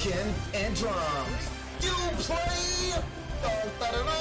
Chicken and drums. You play. Da, da, da, da.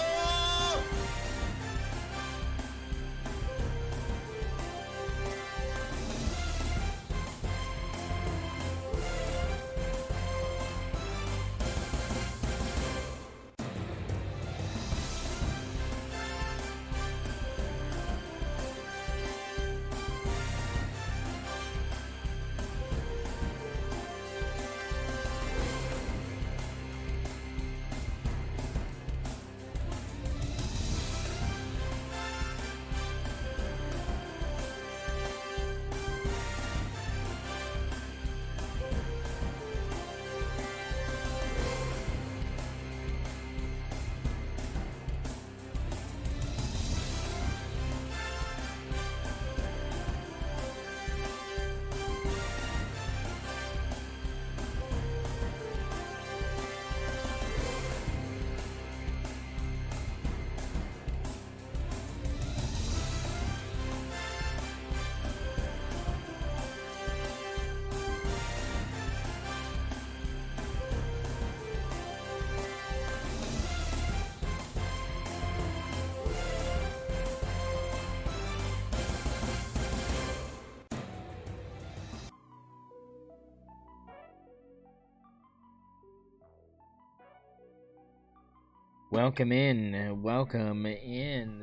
Welcome in,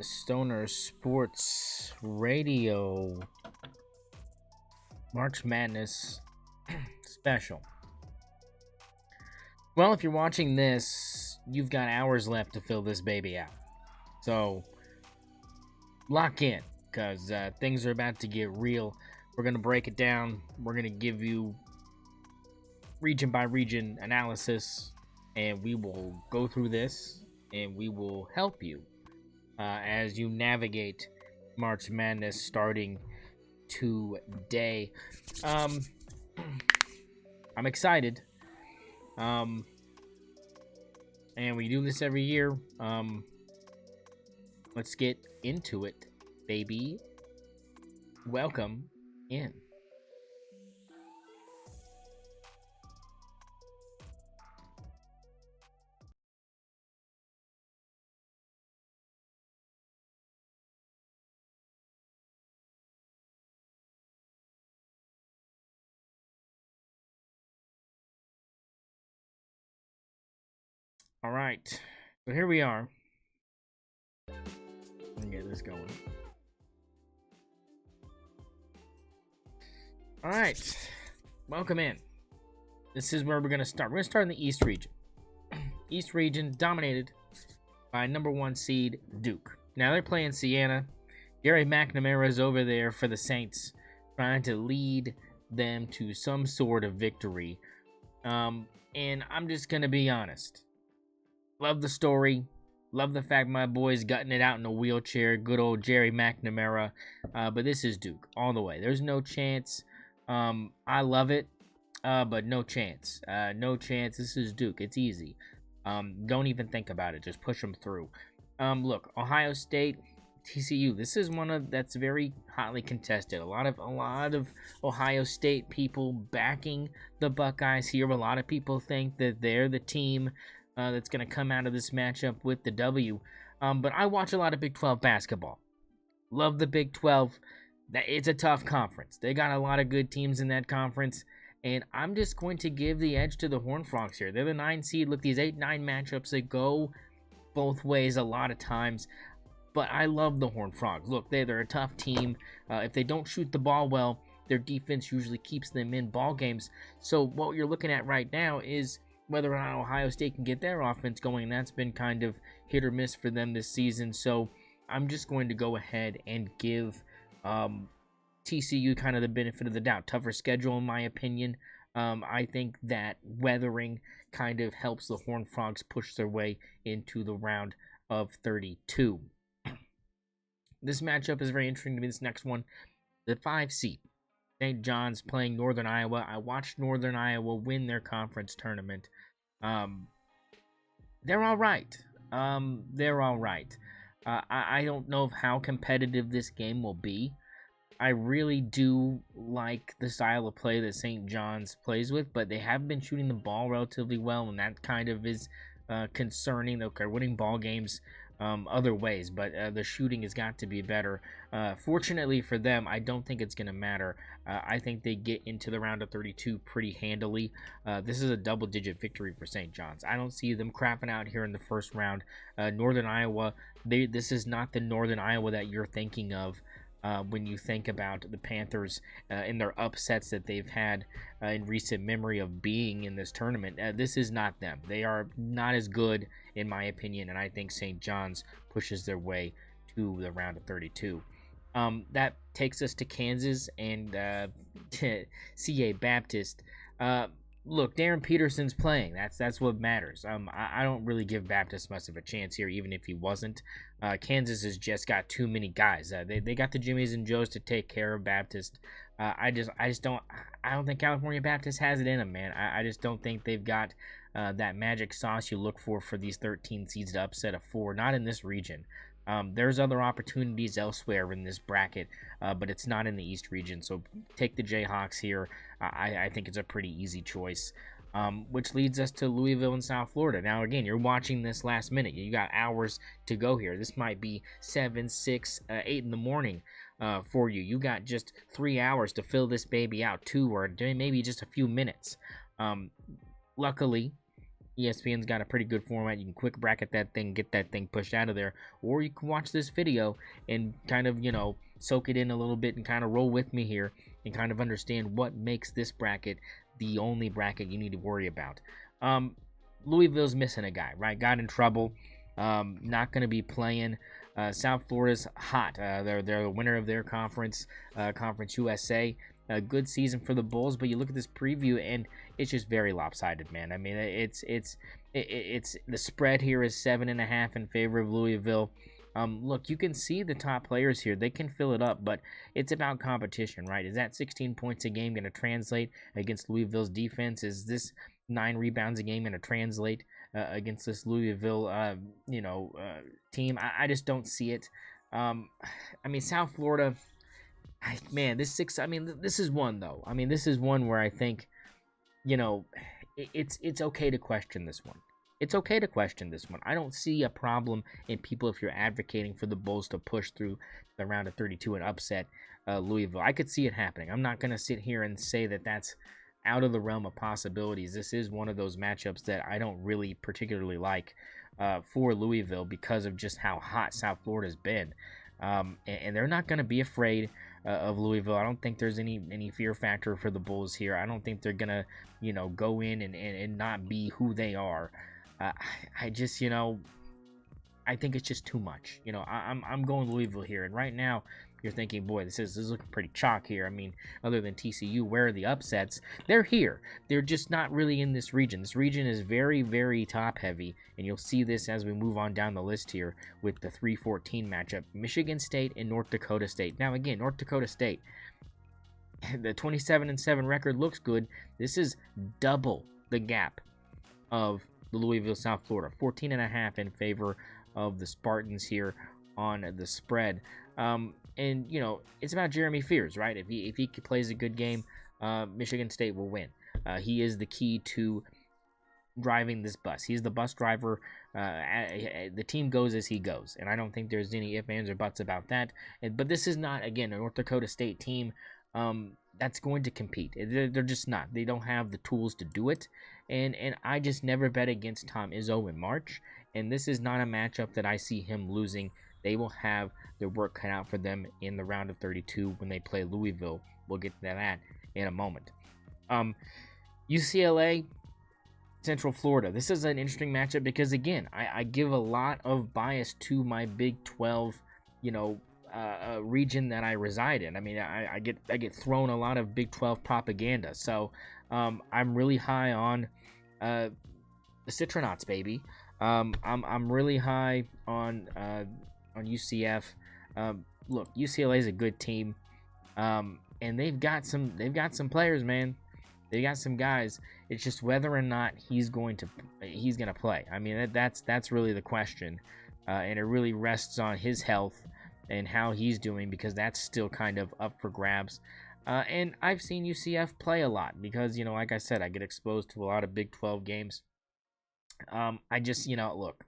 St0ner Sports Radio March Madness special. Well, if you're watching this, you've got hours left to fill this baby out. So, lock in, because things are about to get real. We're going to break it down. We're going to give you region by region analysis, and we will go through this. And we will help you as you navigate March Madness starting today. I'm excited. And we do this every year. Let's get into it, baby. Welcome in. All right, so here we are. Let me get this going. All right, welcome in. This is where we're going to start. We're going to start in the East region. East region dominated by number 1 seed Duke. Now they're playing St0ner. Gary McNamara is over there for the Saints, trying to lead them to some sort of victory. And I'm just going to be honest. Love the story. Love the fact my boy's gutting it out in a wheelchair. Good old Jerry McNamara. But this is Duke all the way. There's no chance. I love it, but no chance. No chance. This is Duke. It's easy. Don't even think about it. Just push them through. Look, Ohio State, TCU. This is one that's very hotly contested. A lot of Ohio State people backing the Buckeyes here. A lot of people think that they're the team that's going to come out of this matchup with the W. But I watch a lot of Big 12 basketball. Love the Big 12. It's a tough conference. They got a lot of good teams in that conference. And I'm just going to give the edge to the Horned Frogs here. They're the 9 seed. Look, these 8-9 matchups, they go both ways a lot of times. But I love the Horned Frogs. Look, they're a tough team. If they don't shoot the ball well, their defense usually keeps them in ball games. So what you're looking at right now is whether or not Ohio State can get their offense going. That's been kind of hit or miss for them this season. So I'm just going to go ahead and give TCU kind of the benefit of the doubt. Tougher schedule, in my opinion. I think that weathering kind of helps the Horned Frogs push their way into the round of 32. This matchup is very interesting to me. This next one, the 5 seed. St. John's playing Northern Iowa. I watched Northern Iowa win their conference tournament. They're all right. I don't know how competitive this game will be. I really do like the style of play that St. John's plays with, but they have been shooting the ball relatively well, and that kind of is concerning. They're winning ball games other ways, but the shooting has got to be better. Fortunately for them, I don't think it's going to matter. I think they get into the round of 32 pretty handily. This is a double-digit victory for St. John's. I don't see them crapping out here in the first round. Northern Iowa, this is not the Northern Iowa that you're thinking of. When you think about the Panthers and their upsets that they've had in recent memory of being in this tournament, this is not them. They are not as good, in my opinion, and I think St. John's pushes their way to the round of 32. That takes us to Kansas and CA Baptist. Look, Darren Peterson's playing. That's what matters. I don't really give Baptist much of a chance here, even if he wasn't. Kansas has just got too many guys. They got the Jimmies and Joes to take care of Baptist. I don't think California Baptist has it in them, man. I just don't think they've got that magic sauce you look for these 13 seeds to upset a 4. Not in this region. There's other opportunities elsewhere in this bracket, but it's not in the East region. So take the Jayhawks here. I think it's a pretty easy choice, which leads us to Louisville and South Florida. Now, again, you're watching this last minute. You got hours to go here. This might be 7, 6, 8 in the morning for you. You got just 3 hours to fill this baby out, 2 or maybe just a few minutes. Luckily, ESPN's got a pretty good format. You can quick bracket that thing, get that thing pushed out of there, or you can watch this video and kind of, soak it in a little bit and kind of roll with me here and kind of understand what makes this bracket the only bracket you need to worry about. Louisville's missing a guy, right? Got in trouble. Not going to be playing. South Florida's hot. They're the winner of their conference, Conference USA. A good season for the Bulls, but you look at this preview and it's just very lopsided, man. I mean, it's the spread here is 7.5 in favor of Louisville. Look, you can see the top players here; they can fill it up, but it's about competition, right? Is that 16 points a game going to translate against Louisville's defense? Is this 9 rebounds a game going to translate against this Louisville, team? I just don't see it. I mean, South Florida. This is one though. I mean, this is one where I think, it's okay to question this one. It's okay to question this one. I don't see a problem in people if you're advocating for the Bulls to push through the round of 32 and upset Louisville. I could see it happening. I'm not going to sit here and say that that's out of the realm of possibilities. This is one of those matchups that I don't really particularly like for Louisville because of just how hot South Florida's been. And they're not going to be afraid of Louisville. I don't think there's any fear factor for the Bulls here. I don't think they're going to, go in and not be who they are. I just, I think it's just too much. I'm going Louisville here. And right now, you're thinking, boy, this is looking pretty chalk here. I mean, other than TCU, where are the upsets? They're here. They're just not really in this region. This region is very, very top-heavy, and you'll see this as we move on down the list here with the 3-14 matchup. Michigan State and North Dakota State. Now, again, North Dakota State, the 27-7 record looks good. This is double the gap of the Louisville, South Florida. 14.5 in favor of the Spartans here on the spread. And, it's about Jeremy Fears, right? If he plays a good game, Michigan State will win. He is the key to driving this bus. He's the bus driver. The team goes as he goes. And I don't think there's any ifs, ands, or buts about that. But this is not, again, a North Dakota State team that's going to compete. They're just not. They don't have the tools to do it. And I just never bet against Tom Izzo in March. And this is not a matchup that I see him losing. They will have their work cut out for them in the round of 32 when they play Louisville. We'll get to that in a moment. UCLA, Central Florida. This is an interesting matchup because, again, I give a lot of bias to my Big 12, region that I reside in. I mean, I get thrown a lot of Big 12 propaganda. So I'm really high on the Citronauts, baby. I'm really high on UCF. Look, UCLA is a good team, and they've got some players, man. They got some guys. It's just whether or not he's gonna play. I mean, that's really the question, and it really rests on his health and how he's doing, because that's still kind of up for grabs. And I've seen UCF play a lot because, like I said, I get exposed to a lot of Big 12 games. I just, look,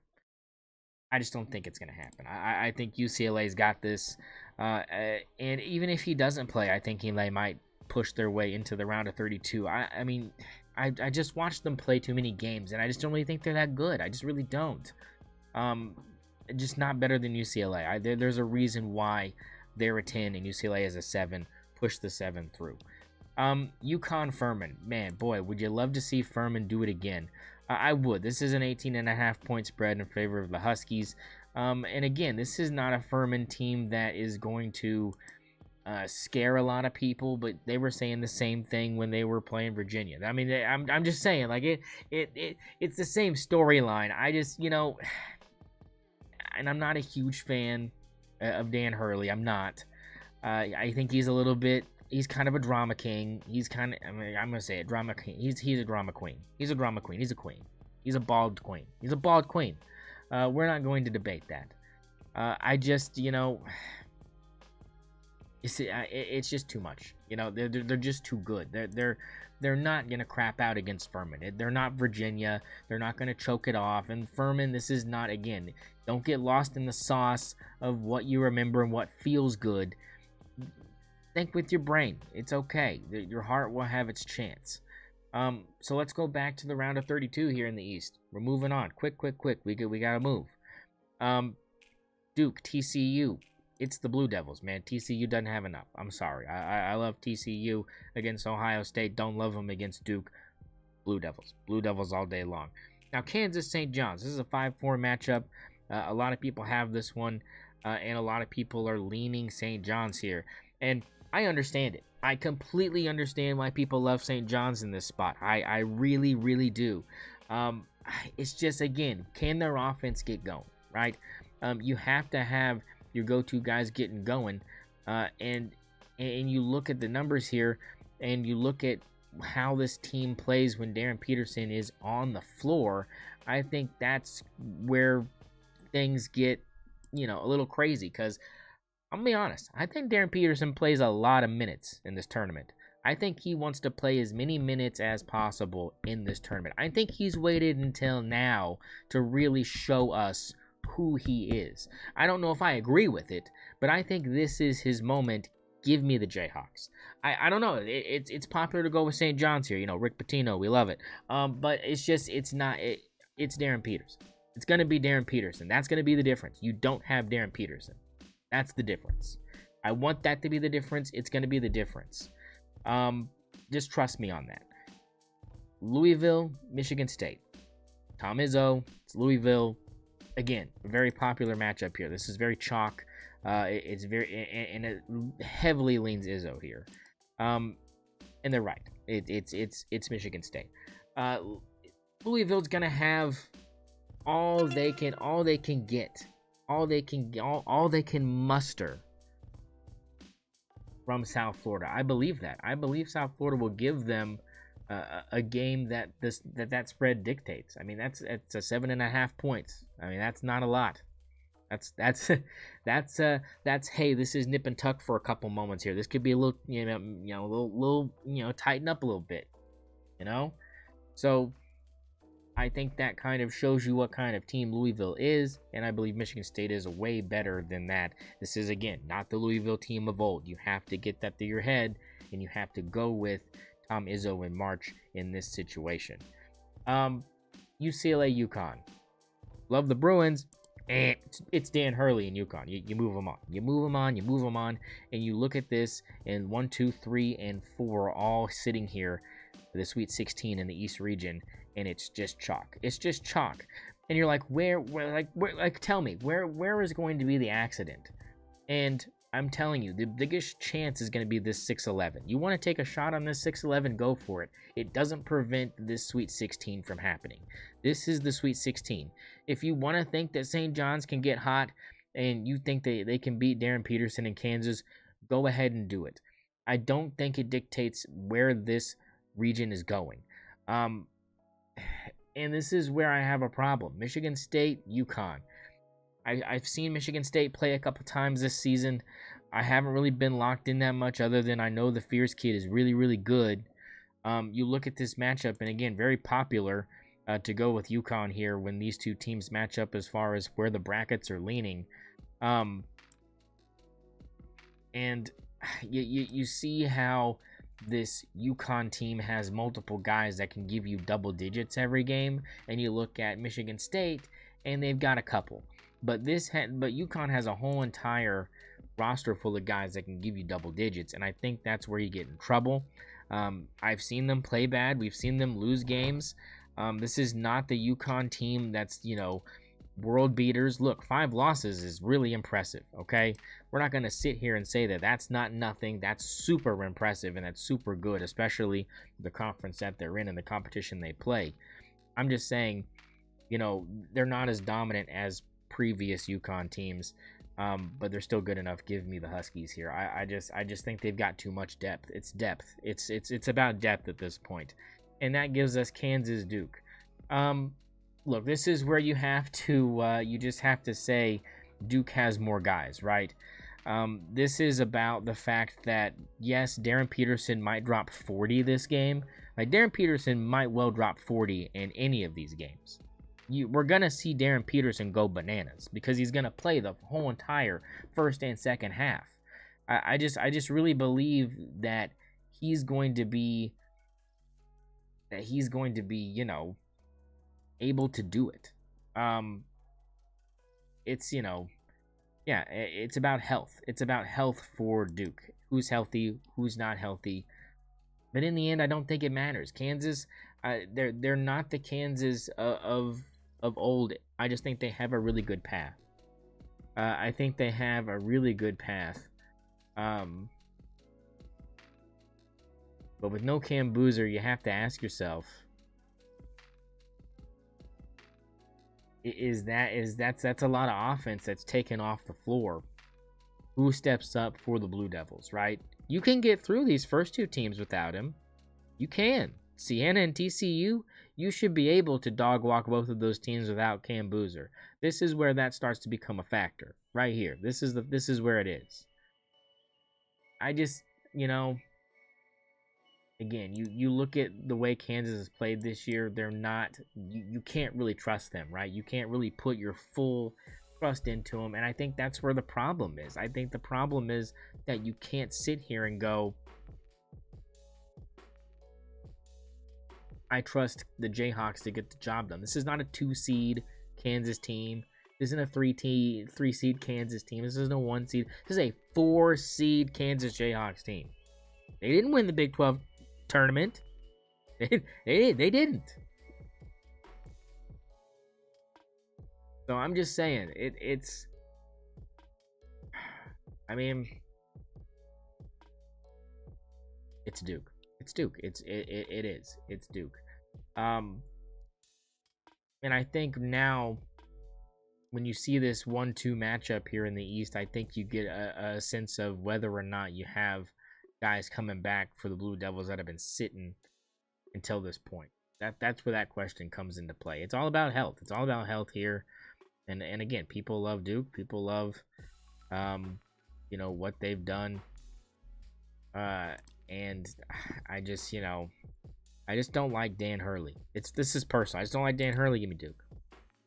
I just don't think it's going to happen. I think UCLA's got this. And even if he doesn't play, I think they might push their way into the round of 32. I mean, I just watched them play too many games, and I just don't really think they're that good. I just really don't. Just not better than UCLA. There's a reason why they're a 10 and UCLA is a 7. Push the 7 through. UConn Furman. Man, boy, would you love to see Furman do it again. I would. This is an 18.5 point spread in favor of the Huskies. And again, this is not a Furman team that is going to scare a lot of people, but they were saying the same thing when they were playing Virginia. I mean, I'm just saying, like, it's the same storyline. I just, and I'm not a huge fan of Dan Hurley. I'm not. I think he's kind of a drama king. I'm going to say it, drama king. He's a drama queen. He's a drama queen. He's a queen. He's a bald queen. He's a bald queen. We're not going to debate that. I just, it's just too much. They're just too good. They're not going to crap out against Furman. They're not Virginia. They're not going to choke it off. And Furman, this is not, again, don't get lost in the sauce of what you remember and what feels good. Think with your brain. It's okay. Your heart will have its chance. So let's go back to the round of 32 here in the East. We're moving on. Quick. We got to move. Duke, TCU. It's the Blue Devils, man. TCU doesn't have enough. I'm sorry. I love TCU against Ohio State. Don't love them against Duke. Blue Devils. Blue Devils all day long. Now, Kansas, St. John's. This is a 5-4 matchup. A lot of people have this one, and a lot of people are leaning St. John's here. And I understand it. I completely understand why people love St. John's in this spot. I really, really do. It's just, again, can their offense get going, right? You have to have your go-to guys getting going. And you look at the numbers here, and you look at how this team plays when Darren Peterson is on the floor. I think that's where things get, a little crazy, because I'm going to be honest. I think Darren Peterson plays a lot of minutes in this tournament. I think he wants to play as many minutes as possible in this tournament. I think he's waited until now to really show us who he is. I don't know if I agree with it, but I think this is his moment. Give me the Jayhawks. I don't know. It's popular to go with St. John's here. Rick Pitino, we love it. But it's Darren Peterson. It's going to be Darren Peterson. That's going to be the difference. You don't have Darren Peterson. That's the difference. I want that to be the difference. It's going to be the difference. Just trust me on that. Louisville, Michigan State. Tom Izzo. It's Louisville. Again, a very popular matchup here. This is very chalk. It's very, and it heavily leans Izzo here. And they're right. It's Michigan State. Louisville's going to have all they can get. All they can muster from South Florida. I believe that. I believe South Florida will give them a game that spread dictates. I mean, that's 7.5 points. I mean, that's not a lot. That's hey, this is nip and tuck for a couple moments here. This could be a little, tighten up a little bit, So I think that kind of shows you what kind of team Louisville is, and I believe Michigan State is way better than that. This is, again, not the Louisville team of old. You have to get that through your head, and you have to go with Tom Izzo in March in this situation. UCLA, UConn. Love the Bruins. It's Dan Hurley in UConn. You move them on. You move them on, and you look at this, and 1, 2, 3, and 4 all sitting here for the Sweet 16 in the East region. And it's just chalk. It's just chalk. And you're like, where tell me, where is going to be the accident? And I'm telling you, the biggest chance is going to be this 6-11. You want to take a shot on this 6-11, go for it. It doesn't prevent this Sweet 16 from happening. This is the Sweet 16. If you want to think that St. John's can get hot and you think they can beat Darren Peterson in Kansas, go ahead and do it. I don't think it dictates where this region is going. And this is where I have a problem. Michigan State, UConn. I've seen Michigan State play a couple times this season. I haven't really been locked in that much, other than I know the Fierce kid is really, really good. You look at this matchup, and again, very popular to go with UConn here when these two teams match up as far as where the brackets are leaning. And you see how this UConn team has multiple guys that can give you double digits every game, and you look at Michigan State, and they've got a couple. But UConn has a whole entire roster full of guys that can give you double digits, and I think that's where you get in trouble. I've seen them play bad. We've seen them lose games. This is not the UConn team that's, world beaters. Look, 5 losses is really impressive, okay? We're not going to sit here and say that that's not nothing. That's super impressive, and that's super good, especially the conference that they're in and the competition they play. I'm just saying, they're not as dominant as previous UConn teams, but they're still good enough. Give me the Huskies here. I just think they've got too much depth. It's depth. It's about depth at this point, and that gives us Kansas Duke. Look, this is where you have to you just have to say Duke has more guys, right? This is about the fact that, yes, Darren Peterson might drop 40 this game. Like, Darren Peterson might well drop 40 in any of these games. We're going to see Darren Peterson go bananas because he's going to play the whole entire first and second half. I just really believe that he's going to be able to do it. It's about health. It's about health for Duke. Who's healthy, who's not healthy. But in the end, I don't think it matters. Kansas, they're not the Kansas of old. I just think they have a really good path. I think they have a really good path. But with no Cam Boozer, you have to ask yourself, that's a lot of offense that's taken off the floor. Who steps up for the Blue Devils, right? You can get through these first 2 teams without him. You can. Siena and TCU, you should be able to dog walk both of those teams without Cam Boozer. This is where that starts to become a factor. Right here. This is where it is. I just, again, you look at the way Kansas has played this year, they're not, you can't really trust them, right? You can't really put your full trust into them, and I think that's where the problem is. I think the problem is that you can't sit here and go, I trust the Jayhawks to get the job done. This is not a 2-seed Kansas team. This isn't a 3-seed Kansas team. This isn't a 1-seed. This is a 4-seed Kansas Jayhawks team. They didn't win the Big 12 tournament. They didn't. So I'm just saying, it's Duke. It's Duke. It is. It's Duke. And I think now, when you see this 1-2 matchup here in the East, I think you get a sense of whether or not you have guys coming back for the Blue Devils that have been sitting until this point. That's where that question comes into play. It's all about health. It's all about health here. And again, people love Duke. People love, what they've done. And I just don't like Dan Hurley. This is personal. I just don't like Dan Hurley. Give me Duke.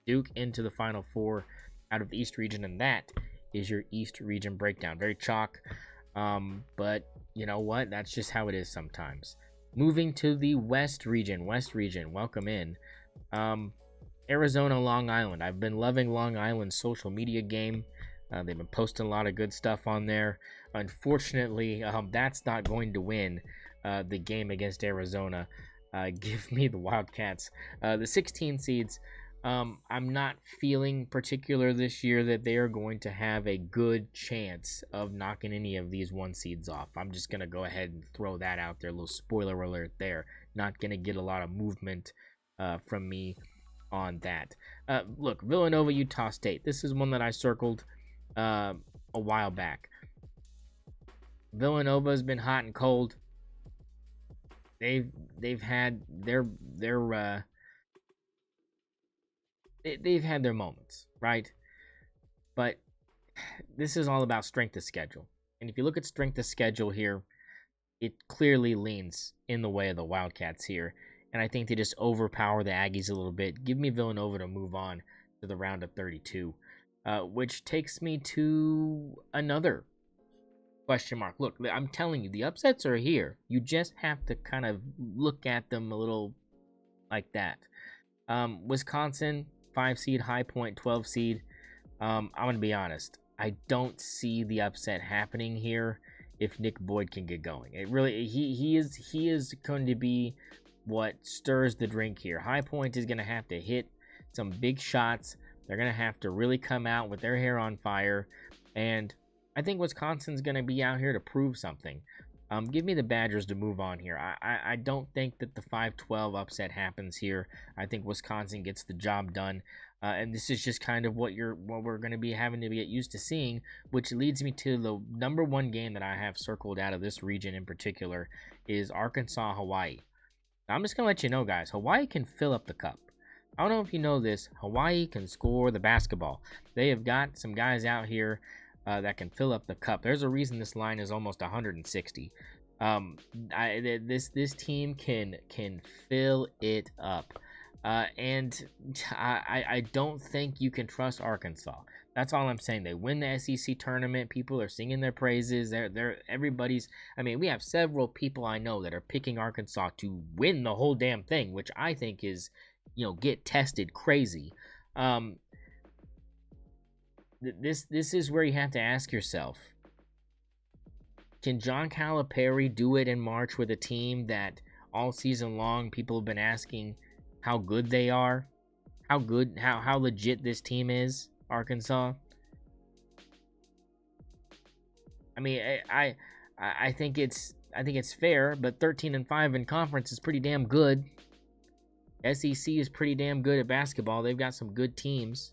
Duke into the Final Four out of the East region, and that is your East region breakdown. Very chalk, but you know what? That's just how it is sometimes. Moving to the West region. Welcome in. Arizona, Long Island. I've been loving Long Island's social media game. They've been posting a lot of good stuff on there. Unfortunately, that's not going to win the game against Arizona. Give me the Wildcats. The 16 seeds, I'm not feeling particular this year that they are going to have a good chance of knocking any of these 1 seeds off. I'm just going to go ahead and throw that out there. A little spoiler alert there. Not going to get a lot of movement from me on that. Look, Villanova, Utah State. This is one that I circled a while back. Villanova's been hot and cold. They've had their they've had their moments, right? But this is all about strength of schedule. And if you look at strength of schedule here, it clearly leans in the way of the Wildcats here. And I think they just overpower the Aggies a little bit. Give me Villanova to move on to the round of 32, which takes me to another question mark. Look, I'm telling you, the upsets are here. You just have to kind of look at them a little like that. Wisconsin, 5 seed, High Point, 12 seed. I'm going to be honest. I don't see the upset happening here if Nick Boyd can get going. It really, he is going to be what stirs the drink here. High Point is going to have to hit some big shots. They're going to have to really come out with their hair on fire. And I think Wisconsin's going to be out here to prove something. Give me the Badgers to move on here. I don't think that the 5-12 upset happens here. I think Wisconsin gets the job done. And this is just kind of what we're going to be having to get used to seeing, which leads me to the number one game that I have circled out of this region in particular is Arkansas-Hawaii. Now, I'm just going to let you know, guys, Hawaii can fill up the cup. I don't know if you know this. Hawaii can score the basketball. They have got some guys out here that can fill up the cup. There's a reason this line is almost 160. This team can fill it up. And I don't think you can trust Arkansas. That's all I'm saying. They win the SEC tournament. People are singing their praises. Everybody's. I mean, we have several people I know that are picking Arkansas to win the whole damn thing, which I think is, get tested crazy. This is where you have to ask yourself: can John Calipari do it in March with a team that all season long people have been asking how good they are, how legit this team is, Arkansas? I mean, I think it's fair, but 13-5 in conference is pretty damn good. SEC is pretty damn good at basketball. They've got some good teams.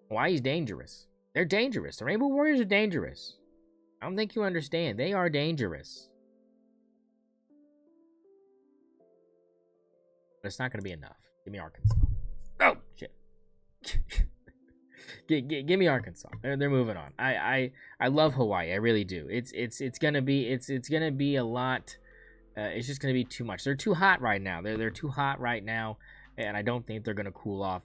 Hawaii's dangerous. They're dangerous. The Rainbow Warriors are dangerous. I don't think you understand. They are dangerous. But it's not going to be enough. Give me Arkansas. Oh, shit. Give me Arkansas. They're moving on. I love Hawaii. I really do. It's gonna be a lot. It's just gonna be too much. They're too hot right now. They're too hot right now, and I don't think they're gonna cool off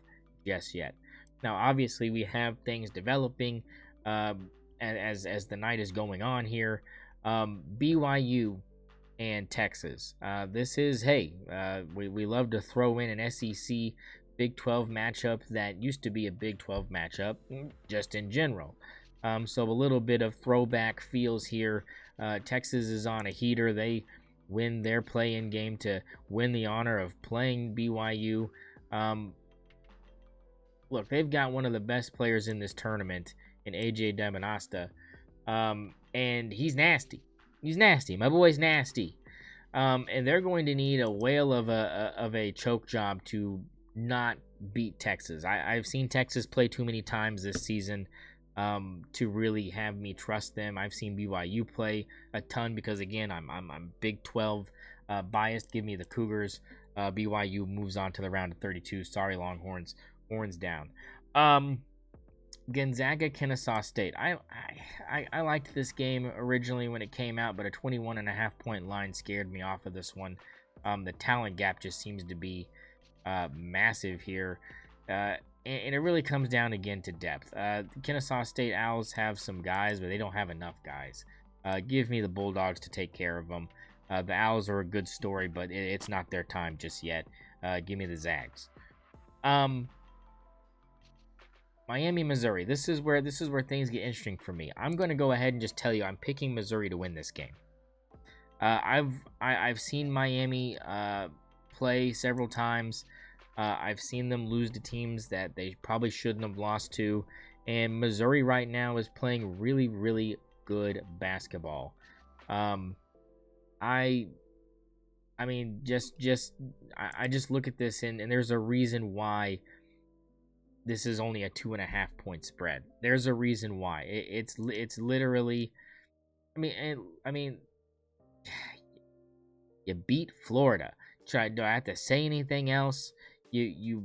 just yet. Now, obviously, we have things developing as the night is going on here. BYU and Texas. This is, we love to throw in an SEC Big 12 matchup that used to be a Big 12 matchup just in general. So a little bit of throwback feels here. Texas is on a heater. They win their play-in game to win the honor of playing BYU. Look, they've got one of the best players in this tournament in AJ Demonasta. And he's nasty. He's nasty. My boy's nasty. And they're going to need a whale of a choke job to not beat Texas. I've seen Texas play too many times this season to really have me trust them. I've seen BYU play a ton because, again, I'm Big 12 biased. Give me the Cougars. BYU moves on to the round of 32. Sorry, Longhorns. Horns down. Gonzaga, Kennesaw State. I liked this game originally when it came out, but a 21.5 point line scared me off of this one. The talent gap just seems to be massive here, and it really comes down again to depth. Kennesaw State Owls have some guys, but they don't have enough guys. Give me the Bulldogs to take care of them. The Owls are a good story, but it's not their time just yet. Give me the Zags. Miami, Missouri. This is where things get interesting for me. I'm going to go ahead and just tell you I'm picking Missouri to win this game. I've seen Miami play several times. I've seen them lose to teams that they probably shouldn't have lost to, and Missouri right now is playing really, really good basketball. I just look at this and there's a reason why this is only a 2.5 point spread. There's a reason why. It's literally, I mean, you beat Florida. Do I have to say anything else? You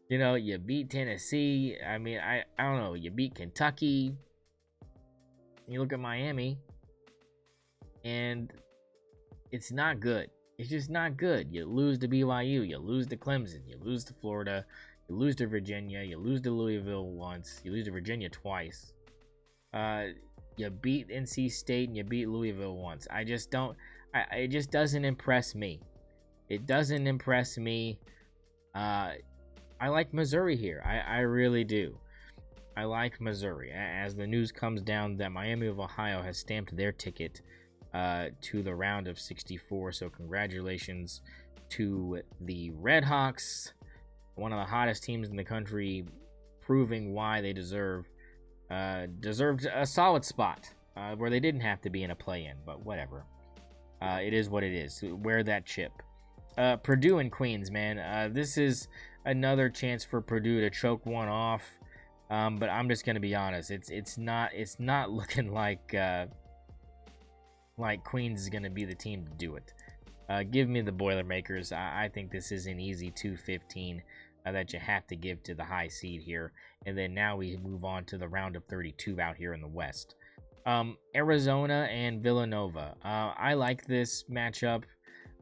you know, you beat Tennessee. I mean, I don't know. You beat Kentucky. You look at Miami, and it's not good. It's just not good. You lose to BYU. You lose to Clemson. You lose to Florida. You lose to Virginia. You lose to Louisville once. You lose to Virginia twice. You beat NC State and you beat Louisville once. I just don't. It just doesn't impress me. It doesn't impress me. I like Missouri here. I really do. I like Missouri. As the news comes down that Miami of Ohio has stamped their ticket to the round of 64. So congratulations to the Redhawks, one of the hottest teams in the country, proving why they deserved a solid spot where they didn't have to be in a play-in, but whatever. It is what it is. Wear that chip. Purdue and Queens, man. This is another chance for Purdue to choke one off. But I'm just gonna be honest. It's not looking like Queens is gonna be the team to do it. Give me the Boilermakers. I think this is an easy 2-15 that you have to give to the high seed here. And then now we move on to the round of 32 out here in the West. Arizona and Villanova. I like this matchup,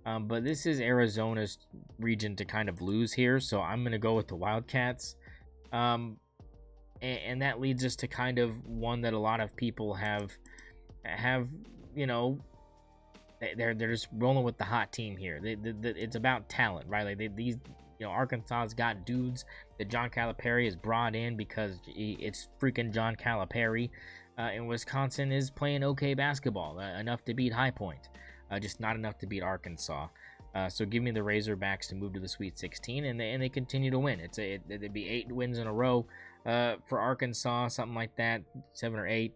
but this is Arizona's region to kind of lose here, so I'm going to go with the Wildcats. And that leads us to kind of one that a lot of people have you know, they're just rolling with the hot team here. It's about talent, right? Like these, you know, Arkansas's got dudes that John Calipari has brought in because it's freaking John Calipari. And Wisconsin is playing okay basketball, enough to beat High Point, just not enough to beat Arkansas. So give me the Razorbacks to move to the Sweet 16, and they continue to win. It'd be 8 wins in a row for Arkansas, something like that, 7 or 8.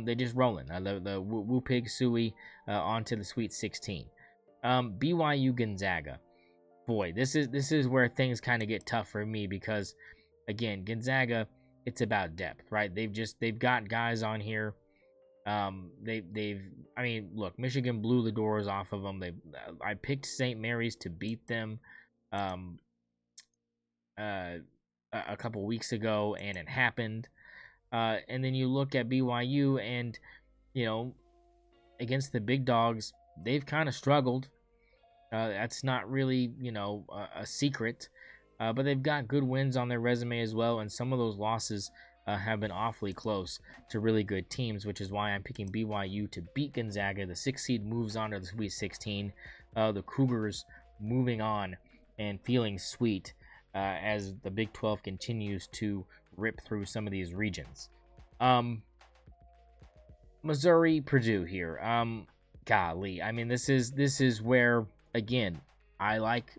They're just rolling. The Woo Pig Suey onto the Sweet 16. BYU Gonzaga. Boy, this is where things kind of get tough for me because, again, Gonzaga, it's about depth, right? They've got guys on here. I mean, look, Michigan blew the doors off of them. I picked St. Mary's to beat them a couple weeks ago, and it happened. And then you look at BYU, and you know, against the big dogs, they've kind of struggled. That's not really, you know, a secret. But they've got good wins on their resume as well, and some of those losses have been awfully close to really good teams, which is why I'm picking BYU to beat Gonzaga. The 6th seed moves on to the Sweet 16. The Cougars moving on and feeling sweet as the Big 12 continues to rip through some of these regions. Missouri, Purdue here. Golly, I mean, this is where, again, I like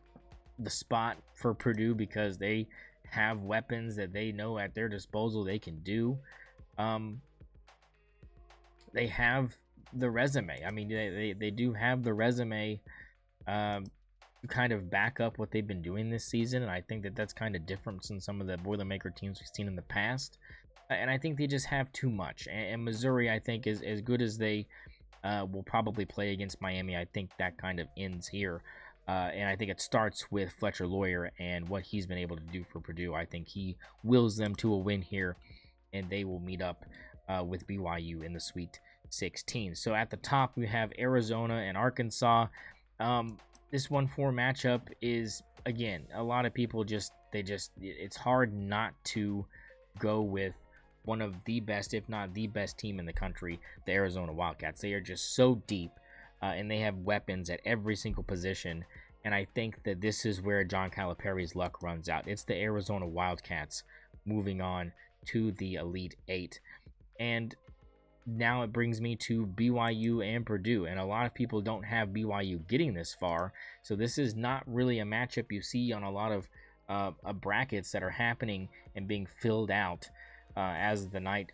the spot for Purdue because they have weapons that they know at their disposal they can do. They have the resume. I mean, they do have the resume to kind of back up what they've been doing this season, and I think that that's kind of different than some of the Boilermaker teams we've seen in the past. And I think they just have too much. And Missouri, I think, is as good as they will probably play against Miami. I think that kind of ends here. And I think it starts with Fletcher Lawyer and what he's been able to do for Purdue. I think he wills them to a win here, and they will meet up with BYU in the Sweet 16. So at the top, we have Arizona and Arkansas. This 1-4 matchup is, again, a lot of people it's hard not to go with one of the best, if not the best team in the country, the Arizona Wildcats. They are just so deep. And they have weapons at every single position. And I think that this is where John Calipari's luck runs out. It's the Arizona Wildcats moving on to the Elite 8. And now it brings me to BYU and Purdue. And a lot of people don't have BYU getting this far. So this is not really a matchup you see on a lot of brackets that are happening and being filled out as the night,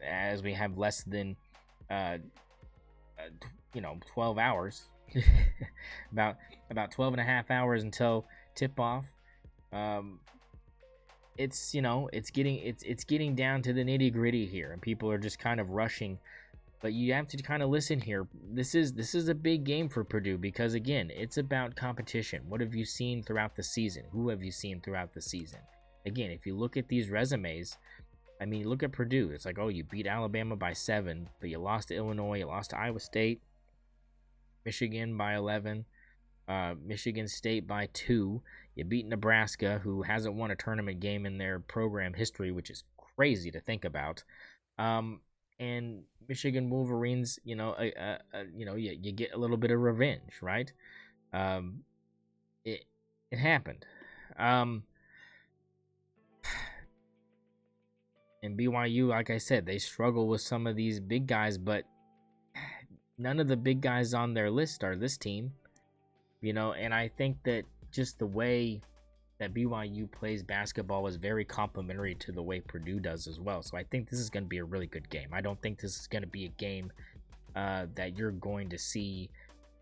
as we have less than 12 hours, about 12 and a half hours until tip off. It's getting down to the nitty gritty here, and people are just kind of rushing But you have to kind of listen here. This is a big game for Purdue because, again, it's about competition. What have you seen throughout the season? Who have you seen throughout the season? Again, if you look at these resumes, I mean, look at Purdue. It's like, oh, you beat Alabama by 7, but you lost to Illinois, you lost to Iowa State, Michigan by 11, Michigan State by 2. You beat Nebraska, who hasn't won a tournament game in their program history, which is crazy to think about. And Michigan Wolverines, you you get a little bit of revenge, right? It happened. And BYU, like I said, they struggle with some of these big guys, but none of the big guys on their list are this team, and I think that just the way that BYU plays basketball is very complementary to the way Purdue does as well. So I think this is going to be a really good game. I don't think this is going to be a game that you're going to see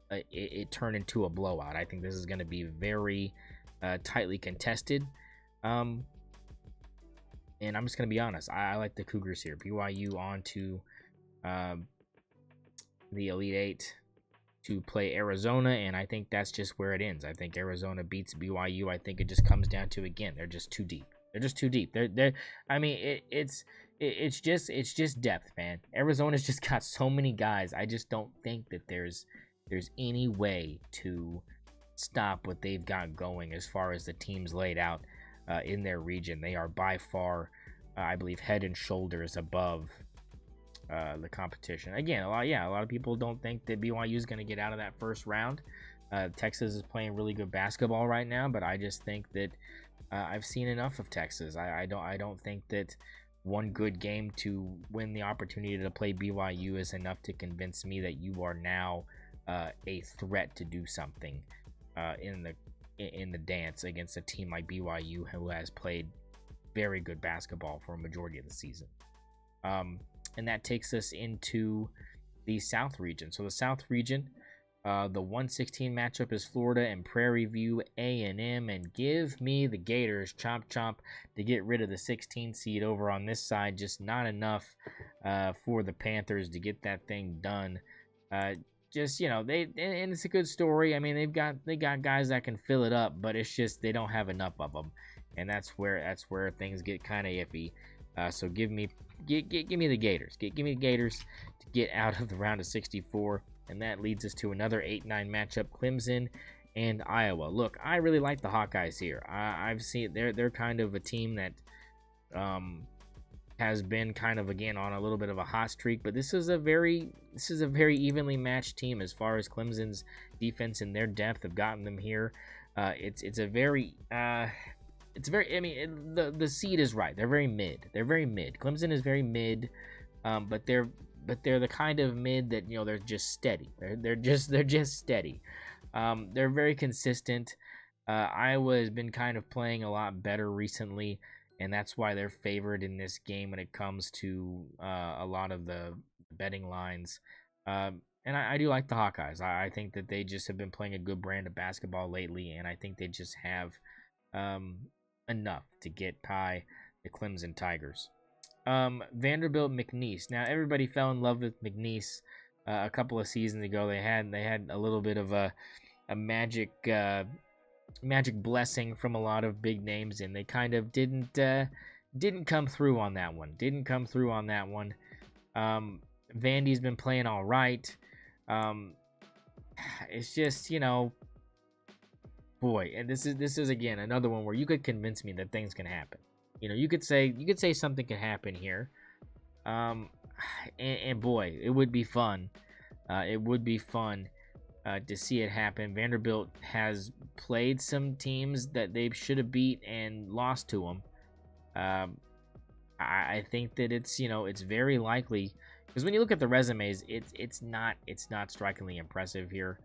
it turn into a blowout. I think this is going to be very tightly contested. And I'm just going to be honest. I like the Cougars here. BYU on to the Elite Eight to play Arizona, and I think that's just where it ends. I think Arizona beats BYU. I think it just comes down to, again, they're just too deep. They're just too deep. I mean, it's just depth, man. Arizona's just got so many guys. I just don't think that there's any way to stop what they've got going as far as the teams laid out in their region. They are by far, I believe, head and shoulders above the competition. Again, a lot of people don't think that BYU is going to get out of that first round. Texas is playing really good basketball right now, but I just think that I've seen enough of Texas. I don't think that one good game to win the opportunity to play BYU is enough to convince me that you are now a threat to do something in the dance against a team like BYU, who has played very good basketball for a majority of the season. And that takes us into the South region. So the South region, the 116 matchup is Florida and Prairie View A&M, and give me the Gators, chomp chomp, to get rid of the 16 seed over on this side. Just not enough for the Panthers to get that thing done. And it's a good story. I mean, they got guys that can fill it up, but it's just they don't have enough of them, and that's where things get kind of iffy. So give me the Gators. Give me the Gators to get out of the round of 64, and that leads us to another 8-9 matchup: Clemson and Iowa. Look, I really like the Hawkeyes here. I've seen they're kind of a team that has been kind of, again, on a little bit of a hot streak, but this is a very evenly matched team as far as Clemson's defense and their depth have gotten them here. It's very I mean, the seed is right. They're very mid. Clemson is very mid, but they're the kind of mid that, they're just steady. They're just steady. They're very consistent. Iowa has been kind of playing a lot better recently, and that's why they're favored in this game when it comes to a lot of the betting lines. And I do like the Hawkeyes. I think that they just have been playing a good brand of basketball lately, and I think they just have enough to get by the Clemson Tigers. Vanderbilt McNeese. Now, everybody fell in love with McNeese a couple of seasons ago. They had a little bit of a magic blessing from a lot of big names, and they kind of didn't come through on that one. Vandy's been playing all right. It's just, boy, and this is again another one where you could convince me that things can happen. You could say something can happen here. And boy, it would be fun. To see it happen. Vanderbilt has played some teams that they should have beat and lost to them. I think that it's very likely, because when you look at the resumes, it's not strikingly impressive here.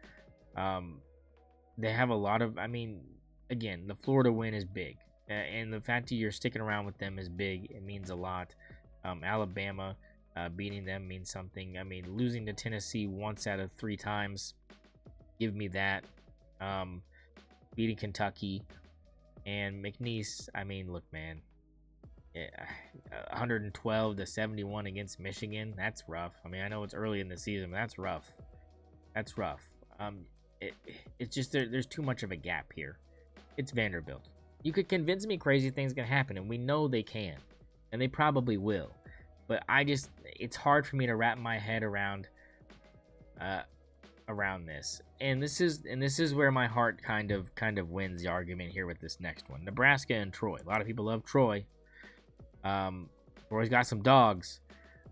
They have a lot of, again, the Florida win is big, and the fact that you're sticking around with them is big. It means a lot. Alabama beating them means something. Losing to Tennessee once out of 3 times, give me that. Beating Kentucky and McNeese, look, man, Yeah, 112 to 71 against Michigan. That's rough. I mean, I know it's early in the season, but that's rough. That's rough. It's just there's too much of a gap here. It's Vanderbilt. You could convince me crazy things can happen, and we know they can, and they probably will. But it's hard for me to wrap my head around this. And this is where my heart kind of wins the argument here with this next one. Nebraska and Troy. A lot of people love Troy. Troy's got some dogs.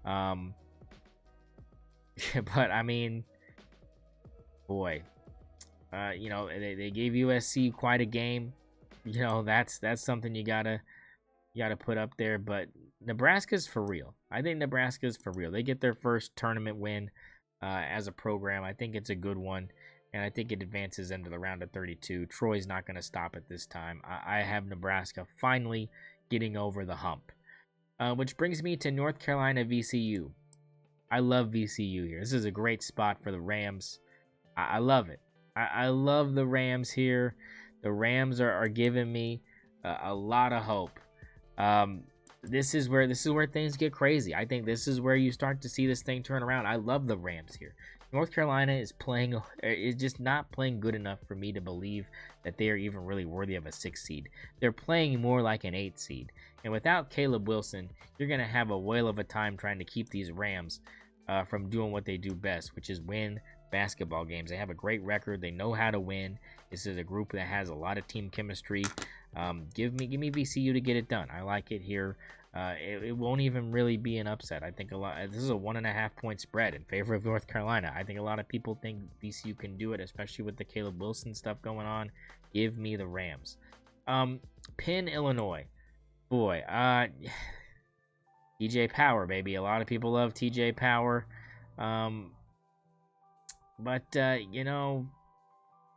But I mean, boy, they gave USC quite a game. That's something you gotta put up there. But Nebraska's for real. I think Nebraska's for real. They get their first tournament win as a program. I think it's a good one, and I think it advances into the round of 32. Troy's not going to stop at this time. I have Nebraska finally getting over the hump. Which brings me to North Carolina VCU. I love VCU here. This is a great spot for the Rams. I love it. I love the Rams here. The Rams are giving me a lot of hope. This is where things get crazy. I think this is where you start to see this thing turn around. I love the Rams here. North Carolina is just not playing good enough for me to believe that they are even really worthy of a 6 seed. They're playing more like an 8 seed. And without Caleb Wilson, you're going to have a whale of a time trying to keep these Rams from doing what they do best, which is win basketball games. They have a great record. They know how to win. This is a group that has a lot of team chemistry. Give me VCU to get it done. I like it here. It won't even really be an upset. I think this is a 1.5 point spread in favor of North Carolina. I think a lot of people think VCU can do it, especially with the Caleb Wilson stuff going on. Give me the Rams. Penn, Illinois. Boy, TJ Power, baby. A lot of people love TJ Power. But and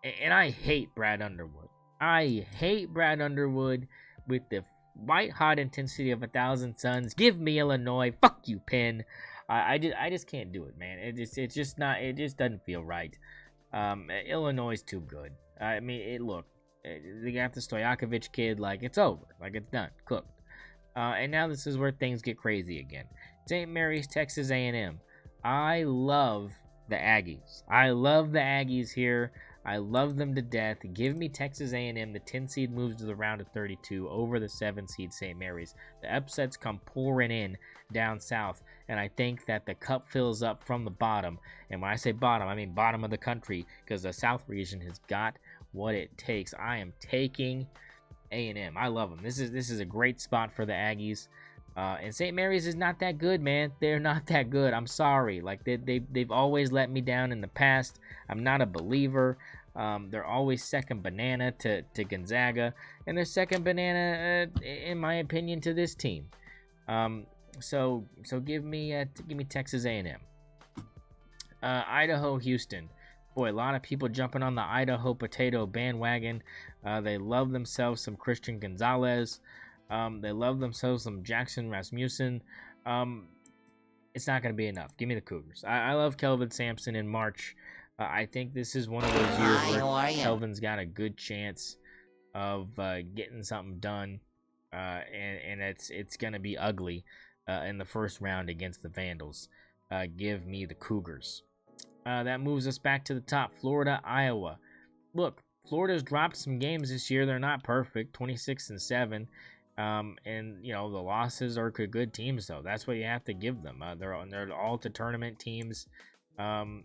I hate Brad Underwood. I hate Brad Underwood with the white hot intensity of 1,000 suns. Give me Illinois. Fuck you, Penn. I just can't do it, man. It just doesn't feel right. Illinois is too good. I mean, they got the Stojakovic kid. Like, it's over. Like, it's done. Cooked. And now this is where things get crazy again. St. Mary's, Texas A&M. I love the Aggies. I love the Aggies here. I love them to death. Give me Texas A&M. The 10 seed moves to the round of 32 over the 7 seed St. Mary's. The upsets come pouring in down south, and I think that the cup fills up from the bottom. And when I say bottom, I mean bottom of the country, because the south region has got what it takes. I am taking A&M. I love them. This is a great spot for the Aggies. And St. Mary's is not that good, man. They're not that good. I'm sorry. Like, they've always let me down in the past. I'm not a believer. They're always second banana to Gonzaga, and they're second banana, in my opinion, to this team. So give me Texas A&M. Idaho, Houston. Boy, a lot of people jumping on the Idaho potato bandwagon. They love themselves some Christian Gonzalez. They love themselves some Jackson Rasmussen. It's not going to be enough. Give me the Cougars. I love Kelvin Sampson in March. I think this is one of those years where Kelvin's got a good chance of getting something done, and it's going to be ugly in the first round against the Vandals. Give me the Cougars. That moves us back to the top. Florida, Iowa. Look, Florida's dropped some games this year. They're not perfect, 26-7. And the losses are good teams, though. That's what you have to give them. They're all to tournament teams. And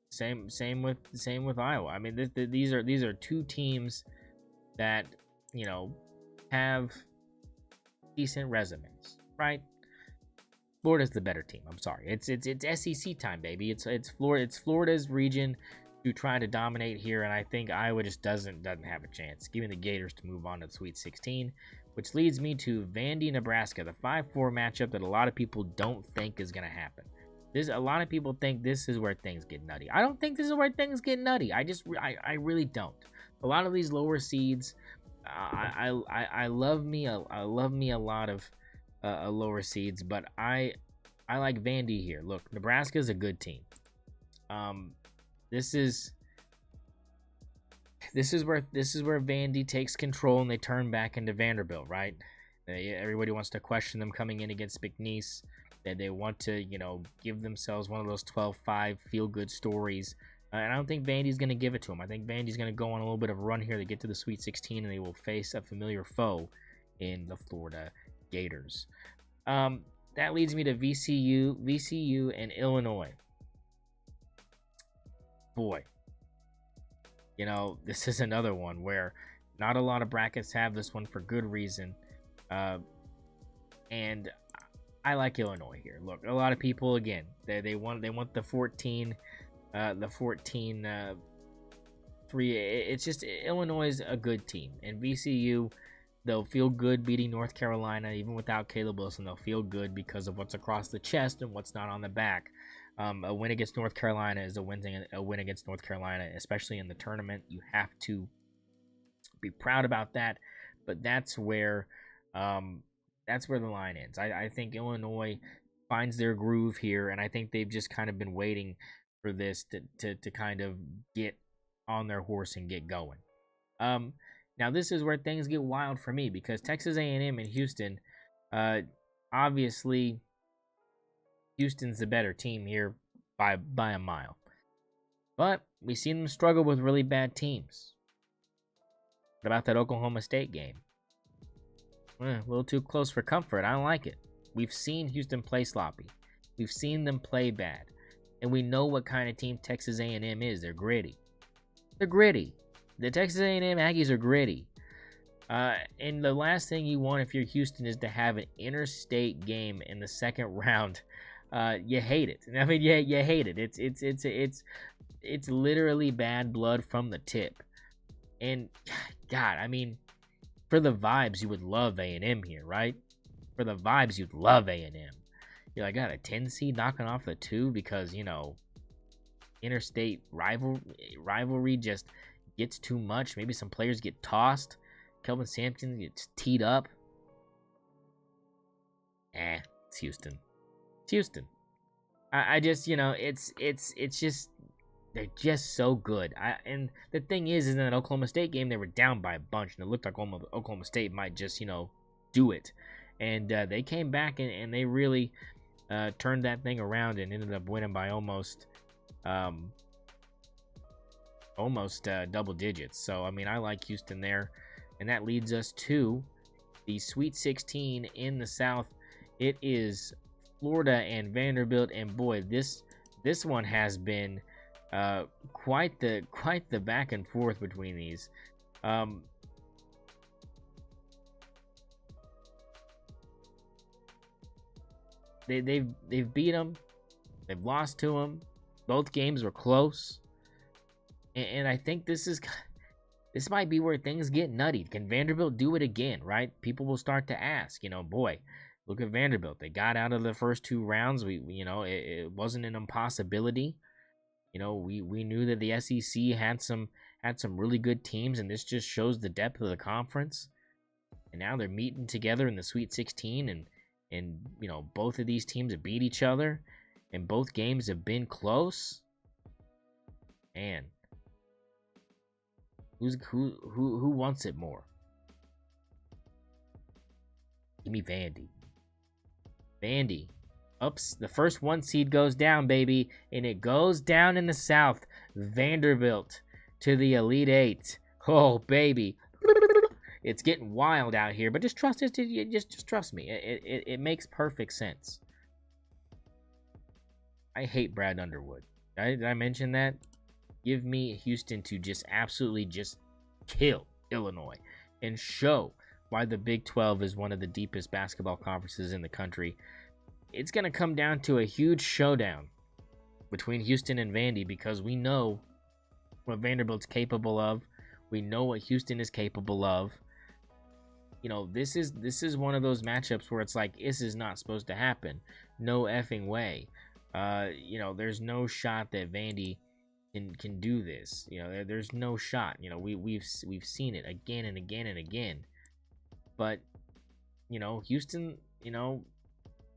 same with Iowa. I mean, these are two teams that have decent resumes, right? Florida's the better team. I'm sorry. It's SEC time, baby. It's Florida's region to try to dominate here, and I think Iowa just doesn't have a chance. Give me the Gators to move on to the Sweet 16, which leads me to Vandy, Nebraska, the 5-4 matchup that a lot of people don't think is going to happen. A lot of people think this is where things get nutty. I don't think this is where things get nutty. I really don't. A lot of these lower seeds, I love me a lot of lower seeds, but I like Vandy here. Look, Nebraska's a good team. This is this is where Vandy takes control and they turn back into Vanderbilt, right? Everybody wants to question them coming in against McNeese. That they want to, give themselves one of those 12-5 feel-good stories. And I don't think Vandy's going to give it to them. I think Vandy's going to go on a little bit of a run here to get to the Sweet 16, and they will face a familiar foe in the Florida Gators. That leads me to VCU, and Illinois. Boy, this is another one where not a lot of brackets have this one for good reason. And I like Illinois here. Look, a lot of people, again, they want the 14 3. It's just Illinois is a good team, and VCU, they'll feel good beating North Carolina even without Caleb Wilson. They'll feel good because of what's across the chest and what's not on the back. A win against North Carolina is a win against North Carolina, especially in the tournament. You have to be proud about that, but that's where the line ends. I think Illinois finds their groove here, and I think they've just kind of been waiting for this to kind of get on their horse and get going. Now this is where things get wild for me, because Texas A&M and Houston, obviously Houston's the better team here by a mile. But we've seen them struggle with really bad teams. What about that Oklahoma State game? A little too close for comfort. I don't like it. We've seen Houston play sloppy. We've seen them play bad. And we know what kind of team Texas A&M is. They're gritty. They're gritty. The Texas A&M Aggies are gritty. And the last thing you want if you're Houston is to have an interstate game in the second round. You hate it. I mean, you hate it. It's literally bad blood from the tip. And God, I mean, for the vibes, you would love A&M here, right? For the vibes, you'd love A&M. You're like, got a 10 seed knocking off the 2 because, interstate rivalry just gets too much. Maybe some players get tossed. Kelvin Sampson gets teed up. It's Houston. It's Houston. I just, it's just, they're just so good. And the thing is in that Oklahoma State game, they were down by a bunch, and it looked like Oklahoma State might just, do it. And they came back and they really turned that thing around and ended up winning by almost double digits. So, I mean, I like Houston there. And that leads us to the Sweet 16 in the South. It is Florida and Vanderbilt, and boy, this one has been quite the back and forth between these. They've beat them, they've lost to them. Both games were close, and I think this might be where things get nutty. Can Vanderbilt do it again? Right? People will start to ask. Boy, look at Vanderbilt. They got out of the first 2 rounds. It wasn't an impossibility. We knew that the SEC had some really good teams, and this just shows the depth of the conference. And now they're meeting together in the Sweet 16, and both of these teams have beat each other, and both games have been close. Man, who wants it more? Give me Vandy. Vandy. Oops, the first 1 seed goes down, baby, and it goes down in the South. Vanderbilt to the Elite 8. Oh, baby. It's getting wild out here, but just trust it. Just trust me. It makes perfect sense. I hate Brad Underwood. Did I mention that? Give me Houston to just absolutely just kill Illinois and show why the Big 12 is one of the deepest basketball conferences in the country. It's going to come down to a huge showdown between Houston and Vandy, because we know what Vanderbilt's capable of. We know what Houston is capable of. This is one of those matchups where it's like, this is not supposed to happen. No effing way. There's no shot that Vandy can do this. There's no shot. We've seen it again and again and again. But Houston,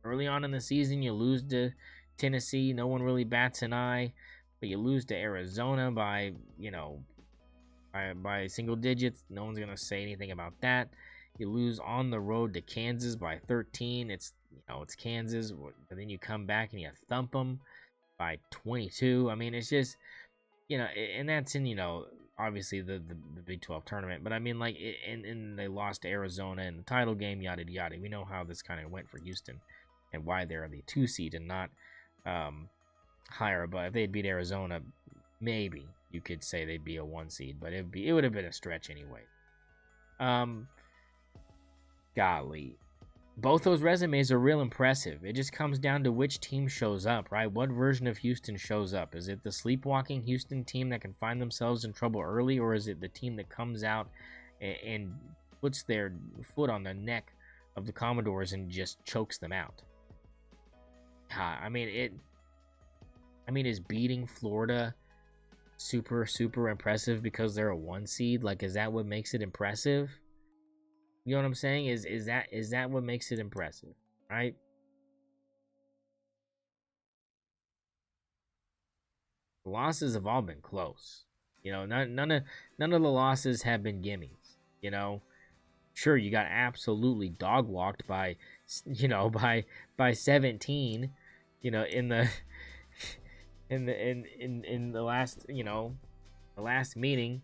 early on in the season, you lose to Tennessee. No one really bats an eye. But you lose to Arizona by by single digits. No one's gonna say anything about that. You lose on the road to Kansas by 13. It's it's Kansas, but then you come back and you thump them by 22. I mean, it's just and that's in obviously the Big 12 tournament. But I mean, like, and they lost to Arizona in the title game, yada yada. We know how this kind of went for Houston and why they're the 2 seed and not higher. But if they'd beat Arizona, maybe you could say they'd be a 1 seed, but it would have been a stretch anyway. Golly, both those resumes are real impressive. It just comes down to which team shows up, right? What version of Houston shows up? Is it the sleepwalking Houston team that can find themselves in trouble early, or is it the team that comes out and puts their foot on the neck of the Commodores and just chokes them out? I mean, is beating Florida super impressive because they're a 1 seed? Like, is that what makes it impressive? You know what I'm saying? Is that what makes it impressive, right? The losses have all been close. None of the losses have been gimmies. Sure, you got absolutely dog walked by 17. In the in the last the last meeting.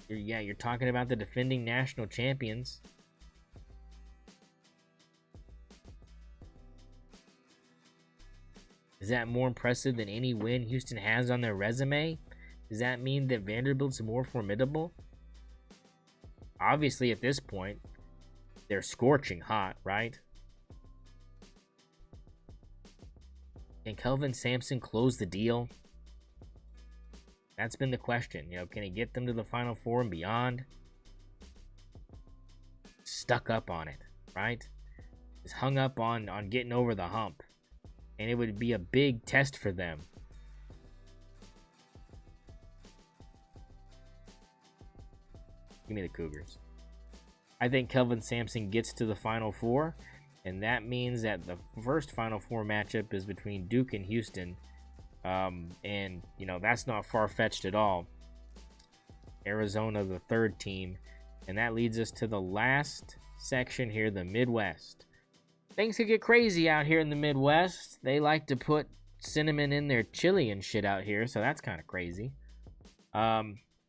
You're talking about the defending national champions. Is that more impressive than any win Houston has on their resume? Does that mean that Vanderbilt's more formidable? Obviously, at this point, they're scorching hot, right? Can Kelvin Sampson close the deal? That's been the question. Can he get them to the Final Four and beyond? Stuck up on it, right? Is hung up on getting over the hump. And it would be a big test for them. Give me the Cougars. I think Kelvin Sampson gets to the Final Four, and that means that the first Final Four matchup is between Duke and Houston. And that's not far-fetched at all. Arizona, the 3rd team, and that leads us to the last section here, the Midwest. Things could get crazy out here in the Midwest. They like to put cinnamon in their chili and shit out here, so that's kind of crazy.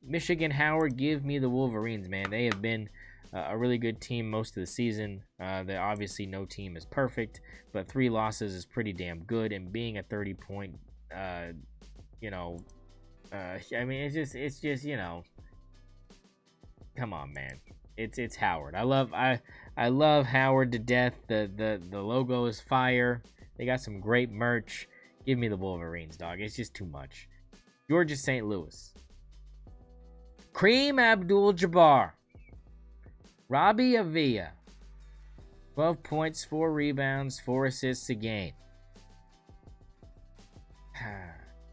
Michigan, Howard, give me the Wolverines, man. They have been a really good team most of the season. Obviously, no team is perfect, but 3 losses is pretty damn good. And being a 30-point, I mean, it's just come on, man. It's Howard. I love Howard to death. The logo is fire. They got some great merch. Give me the Wolverines, dog. It's just too much. Georgia St. Louis. Kareem Abdul-Jabbar. Robbie Avila. 12 points, 4 rebounds, 4 assists a game.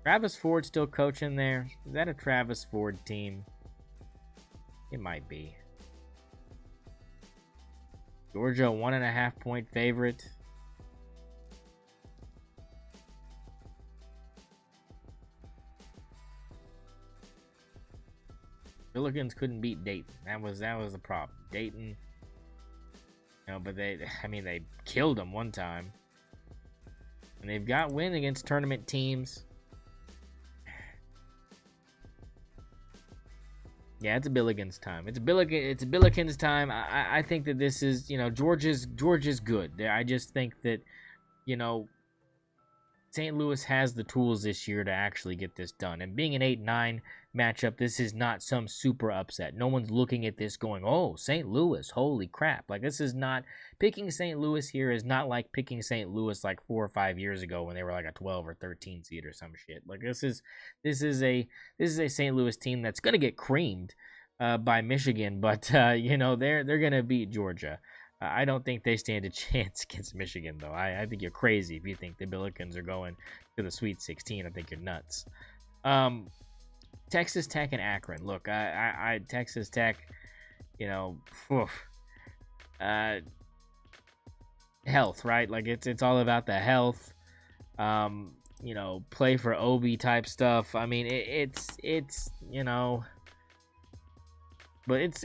Travis Ford still coaching there. Is that a Travis Ford team? It might be. Georgia, 1.5 point favorite. Billikens couldn't beat Dayton. That was the problem. Dayton, but they killed them one time. And they've got win against tournament teams. Yeah, it's a Billikens time. It's a Billikens time. I think that this is, Georgia's good. I just think that, St. Louis has the tools this year to actually get this done. And being an 8-9 matchup, this is not some super upset. No one's looking at this going, oh, St. Louis, holy crap. Like, this is not, picking St. Louis here is not like picking St. Louis like 4 or 5 years ago when they were like a 12 or 13 seed or some shit. Like, this is a St. Louis team that's going to get creamed by Michigan, but, they're going to beat Georgia. I don't think they stand a chance against Michigan, though. I think you're crazy if you think the Billikens are going to the Sweet 16. I think you're nuts. Texas Tech and Akron. Look, I Texas Tech, health, right? Like, it's all about the health. Play for Obi type stuff. I mean, it's But it's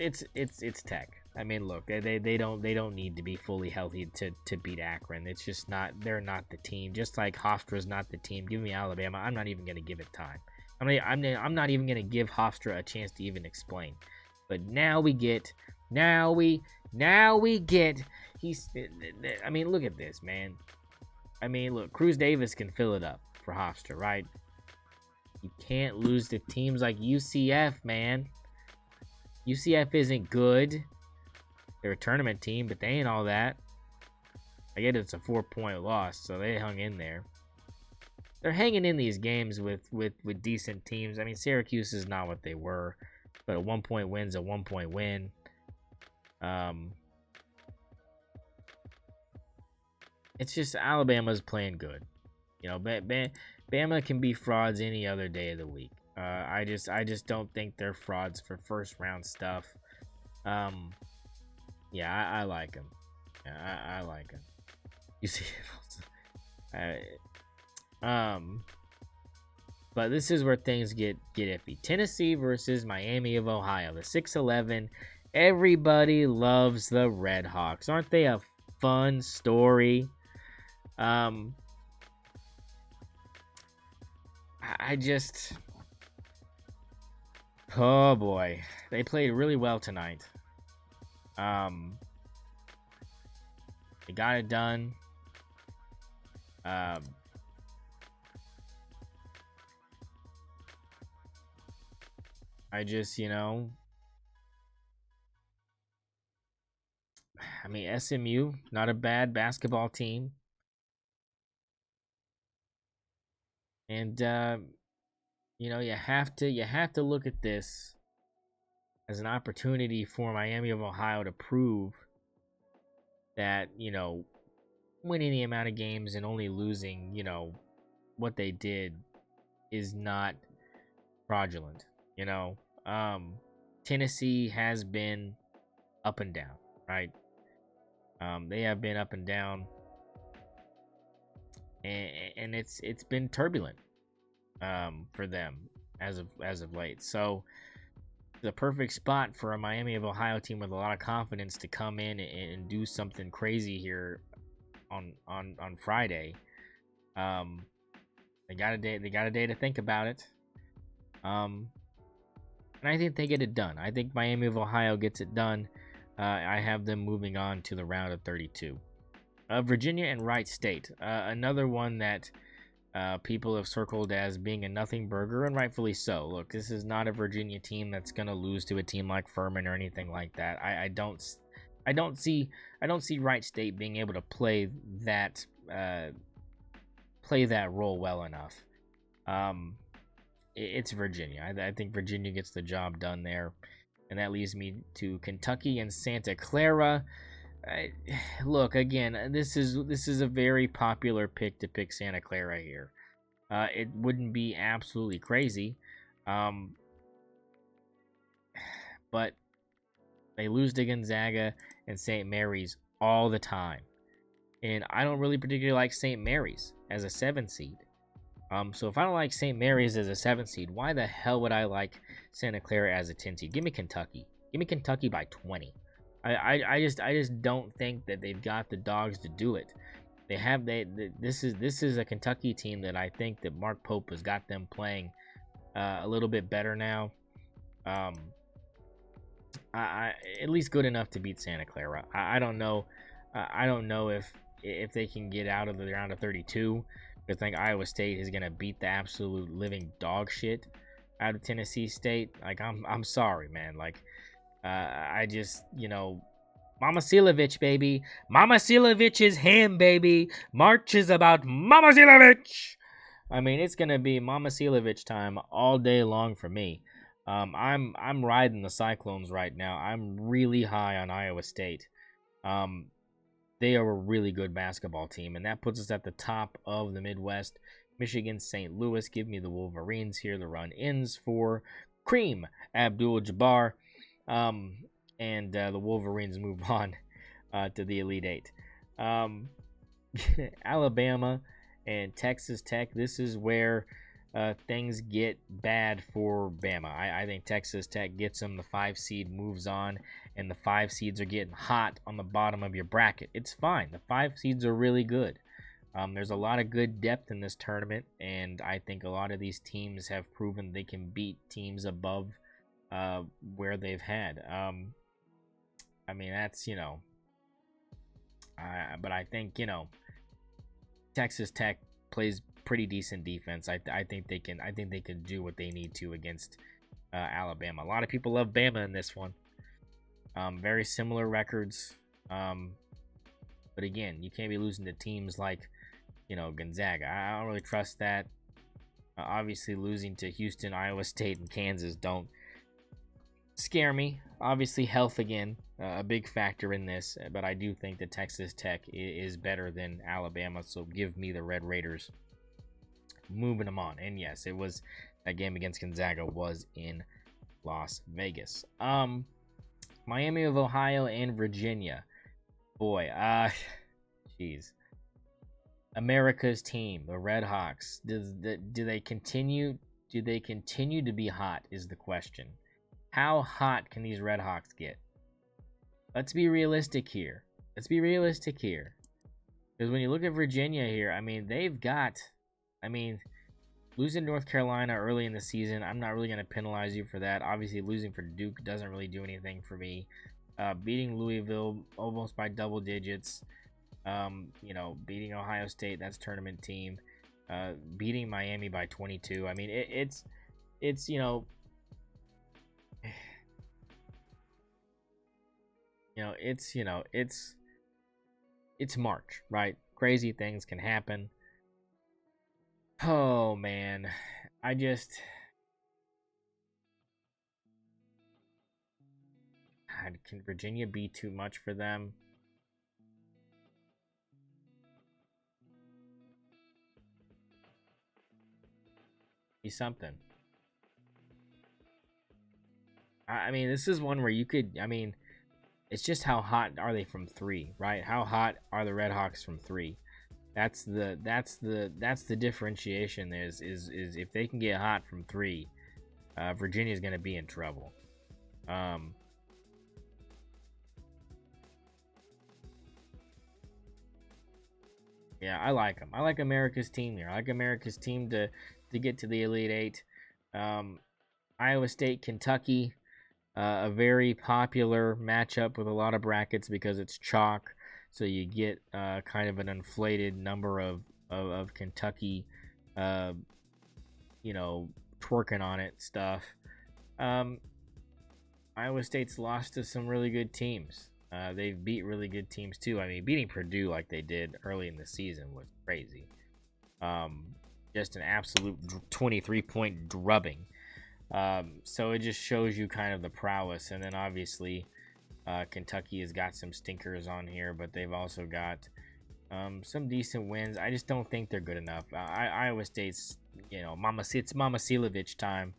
Tech. I mean, look, they don't need to be fully healthy to beat Akron. It's just not. They're not the team. Just like Hofstra's not the team. Give me Alabama. I'm not even gonna give it time. I'm not even gonna give Hofstra a chance to even explain. But now we get. He's. I mean, look at this, man. I mean, look, Cruz Davis can fill it up for Hofstra, right? You can't lose to teams like UCF, man. UCF isn't good. They're a tournament team, but they ain't all that. I get it's a 4-point loss, so they hung in there. They're hanging in these games with decent teams. I mean, Syracuse is not what they were, but a 1-point win's a 1-point win. It's just Alabama's playing good. You know, Bama can be frauds any other day of the week. I just don't think they're frauds for first round stuff. Yeah, I like him. I like him. You see, but this is where things get iffy. Tennessee versus Miami of Ohio. The 6-11. Everybody loves the Red Hawks. Aren't they a fun story? I just... Oh boy, they played really well tonight. They got it done. I just, you know, I mean, SMU, not a bad basketball team. And you know, you have to look at this as an opportunity for Miami of Ohio to prove that, you know, winning the amount of games and only losing, you know, what they did is not fraudulent. You know, Tennessee has been up and down, right? They have been up and down, and it's been turbulent for them as of late. So the perfect spot for a Miami of Ohio team with a lot of confidence to come in and do something crazy here on Friday. They got a day to think about it. And I think they get it done. I think Miami of Ohio gets it done. I have them moving on to the round of 32. Virginia and Wright State, another one that people have circled as being a nothing burger, and rightfully so. Look, this is not a Virginia team that's gonna lose to a team like Furman or anything like that. I don't see Wright State being able to play that role well enough. It's Virginia. I think Virginia gets the job done there, and that leads me to Kentucky and Santa Clara. Look, again, this is a very popular pick to pick Santa Clara here. It wouldn't be absolutely crazy, but they lose to Gonzaga and St. Mary's all the time, and I don't really particularly like St. Mary's as a 7 seed. So if I don't like St. Mary's as a 7 seed, why the hell would I like Santa Clara as a 10 seed? Give me Kentucky. Give me Kentucky by 20. I just don't think that they've got the dogs to do it. This is a Kentucky team that I think that Mark Pope has got them playing a little bit better now. I at least good enough to beat Santa Clara. I don't know. I don't know if they can get out of the round of 32. I think Iowa State is gonna beat the absolute living dog shit out of Tennessee State. Like, I'm sorry, man. Like, I just, you know, Mama Silovich, baby. Mama Silovich is him, baby. March is about Mama Silovich. I mean, it's gonna be Mama Silovich time all day long for me. I'm riding the Cyclones right now. I'm really high on Iowa State. They are a really good basketball team, and that puts us at the top of the Midwest. Michigan, St. Louis, give me the Wolverines here. The run ends for Kareem Abdul-Jabbar, and the Wolverines move on to the Elite Eight. Alabama and Texas Tech. This is where things get bad for Bama. I think Texas Tech gets them. The 5 seed moves on, and the 5 seeds are getting hot on the bottom of your bracket. It's fine. The 5 seeds are really good. There's a lot of good depth in this tournament, and I think a lot of these teams have proven they can beat teams above where they've had. I mean, that's, but I think, Texas Tech plays pretty decent defense. I think they can. I think they can do what they need to against Alabama. A lot of people love Bama in this one. Very similar records, but again, you can't be losing to teams like, Gonzaga. I don't really trust that. Obviously, losing to Houston, Iowa State, and Kansas don't scare me. Obviously, health again, a big factor in this, but I do think that Texas Tech is better than Alabama, so give me the Red Raiders. Moving them on. And yes, it was that game against Gonzaga was in Las Vegas. Miami of Ohio and Virginia. Boy, jeez. America's team, the Red Hawks. Do they continue to be hot is the question. How hot can these Red Hawks get? Let's be realistic here. Because when you look at Virginia here, I mean, losing North Carolina early in the season, I'm not really going to penalize you for that. Obviously, losing for Duke doesn't really do anything for me. Beating Louisville almost by double digits. Beating Ohio State, that's tournament team. Beating Miami by 22. I mean, it's it's March, right? Crazy things can happen. Oh man, can Virginia be too much for them? Be something. I mean, this is one where you could. I mean, it's just how hot are they from 3, right? How hot are the Red Hawks from 3? That's the differentiation. Is if they can get hot from 3, Virginia's going to be in trouble. Yeah, I like them. I like America's team here. I like America's team to get to the Elite 8. Iowa State, Kentucky, a very popular matchup with a lot of brackets because it's chalk. So you get kind of an inflated number of Kentucky, twerking on it stuff. Iowa State's lost to some really good teams. They've beat really good teams too. I mean, beating Purdue like they did early in the season was crazy. Just an absolute 23-point drubbing. So it just shows you kind of the prowess. And then obviously Kentucky has got some stinkers on here, but they've also got some decent wins. I just don't think they're good enough. Iowa State's, it's Mama Silovich time.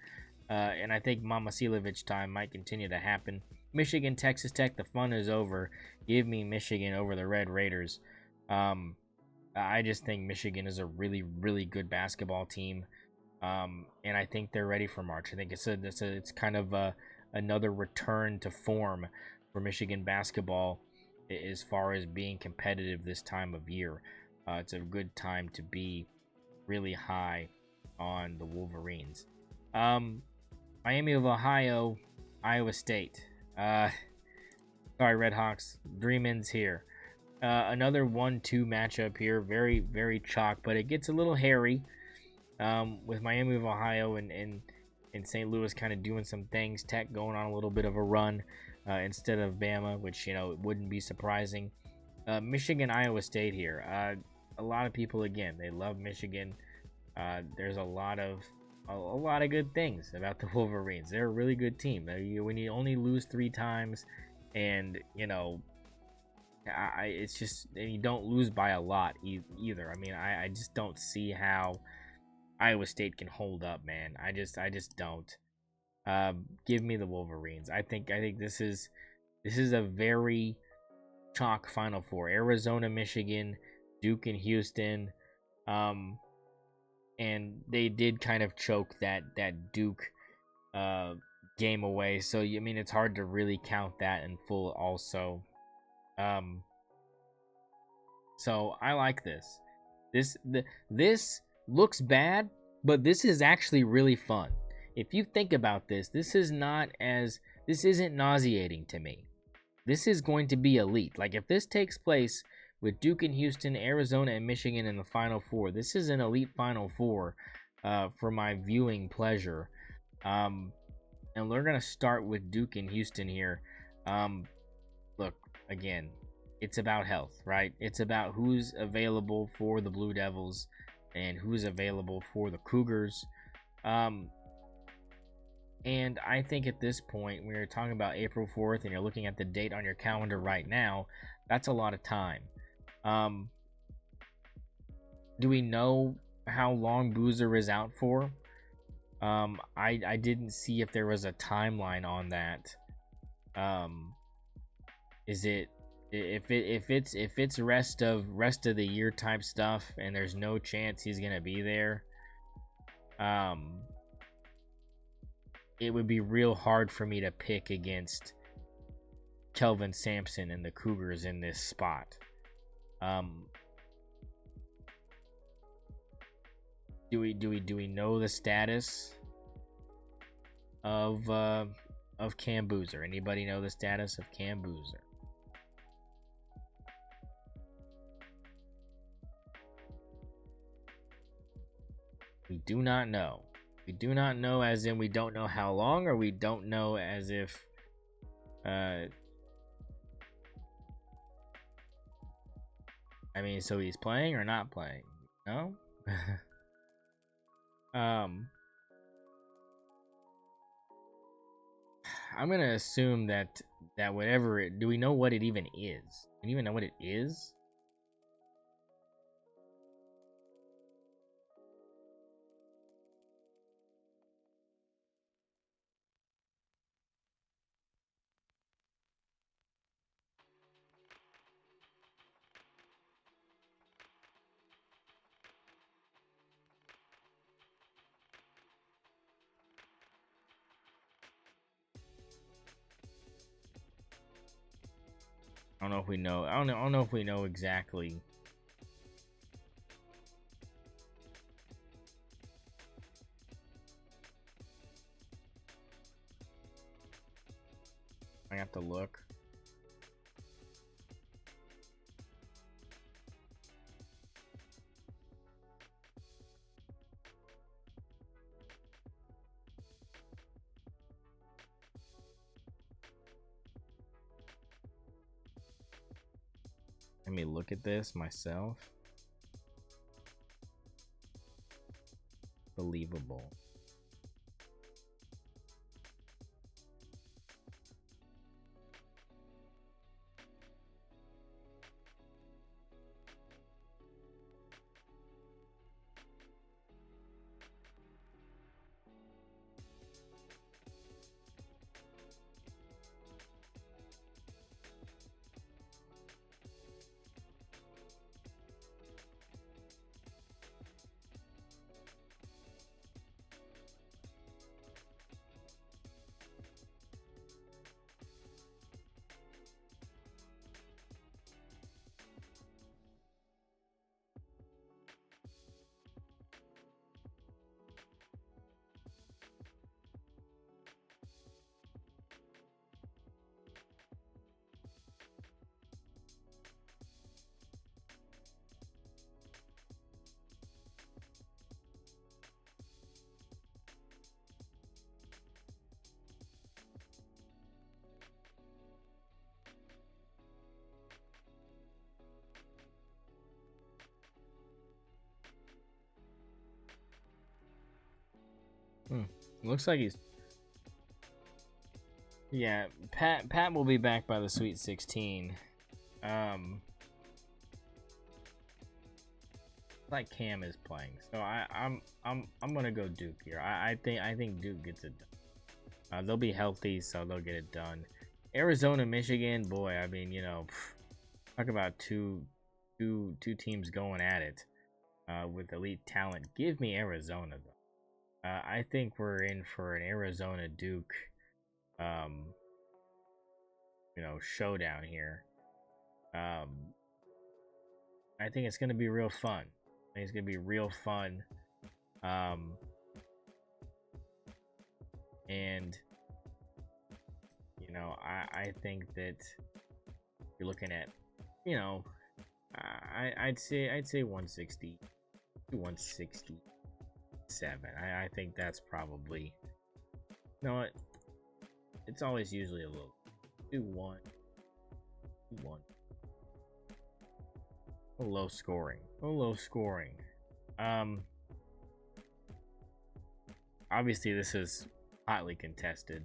And I think Mama Silovich time might continue to happen. Michigan, Texas Tech, the fun is over. Give me Michigan over the Red Raiders. I just think Michigan is a really, really good basketball team. And I think they're ready for March. I think it's kind of another return to form for Michigan basketball as far as being competitive this time of year. It's a good time to be really high on the Wolverines. Miami of Ohio, Iowa State. Sorry, Red Hawks. Dream ends here. Another 1-2 matchup here. Very, very chalk, but it gets a little hairy. With Miami of Ohio and St. Louis kind of doing some things. Tech going on a little bit of a run instead of Bama, which, it wouldn't be surprising. Michigan, Iowa State here. A lot of people, again, they love Michigan. There's a lot of good things about the Wolverines. They're a really good team. When you only lose 3 times and, it's just, and you don't lose by a lot either. I mean, I just don't see how Iowa State can hold up, man. I just don't. Give me the Wolverines. I think this is a very chalk Final 4. Arizona, Michigan, Duke, and Houston. and they did kind of choke that Duke game away. So I mean, it's hard to really count that in full. Also, so I like this. This looks bad, but this is actually really fun. If you think about this, this isn't nauseating to me. This is going to be elite. Like, if this takes place with Duke and Houston, Arizona and Michigan in the Final Four, this is an elite Final Four for my viewing pleasure. And we're going to start with Duke and Houston here. Look, again, it's about health, right? It's about who's available for the Blue Devils and who's available for the Cougars. And I think at this point, when you're talking about April 4th and you're looking at the date on your calendar right now, that's a lot of time. Do we know how long Boozer is out for? I didn't see if there was a timeline on that. Is it if it's rest of the year type stuff and there's no chance he's gonna be there? It would be real hard for me to pick against Kelvin Sampson and the Cougars in this spot. Do we know the status of Cam Boozer? Anybody know the status of Cam Boozer? We do not know. We do not know as in we don't know how long, or we don't know as if I mean, so he's playing or not playing? No? I'm gonna assume that whatever it, do we know what it even is? Do we even know what it is? I don't know if we know. I don't know if we know exactly. I have to look. Let me look at this myself. Believable. Looks like he's. Yeah, Pat will be back by the Sweet 16. Like Cam is playing, so I'm gonna go Duke here. I think Duke gets it done. They'll be healthy, so they'll get it done. Arizona, Michigan, boy, I mean, you know, talk about two teams going at it. with elite talent. Give me Arizona, though. I think we're in for an Arizona Duke, showdown here. I think it's going to be real fun. I think it's going to be real fun. And I think that you're looking at, I'd say 160, 167. I think that's probably, it's always usually a little 2-1, 2-1. A low scoring. Obviously this is hotly contested.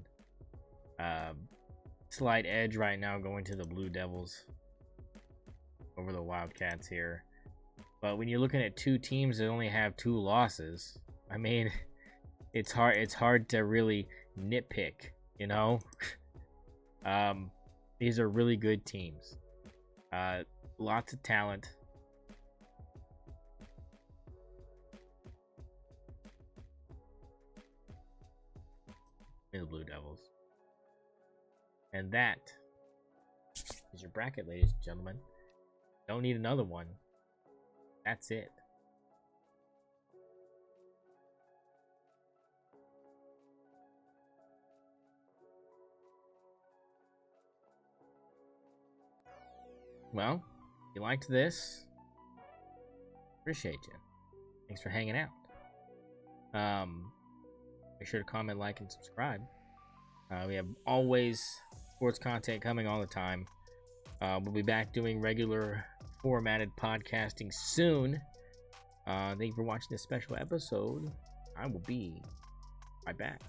Slight edge right now going to the Blue Devils over the Wildcats here. But when you're looking at two teams that only have 2 losses, I mean, it's hard to really nitpick, These are really good teams. Lots of talent. The Blue Devils. And that is your bracket, ladies and gentlemen. Don't need another one. That's it. Well, if you liked this, appreciate you. Thanks for hanging out. Make sure to comment, like, and subscribe. We have always sports content coming all the time. We'll be back doing regular formatted podcasting soon. Thank you for watching this special episode. I will be right back.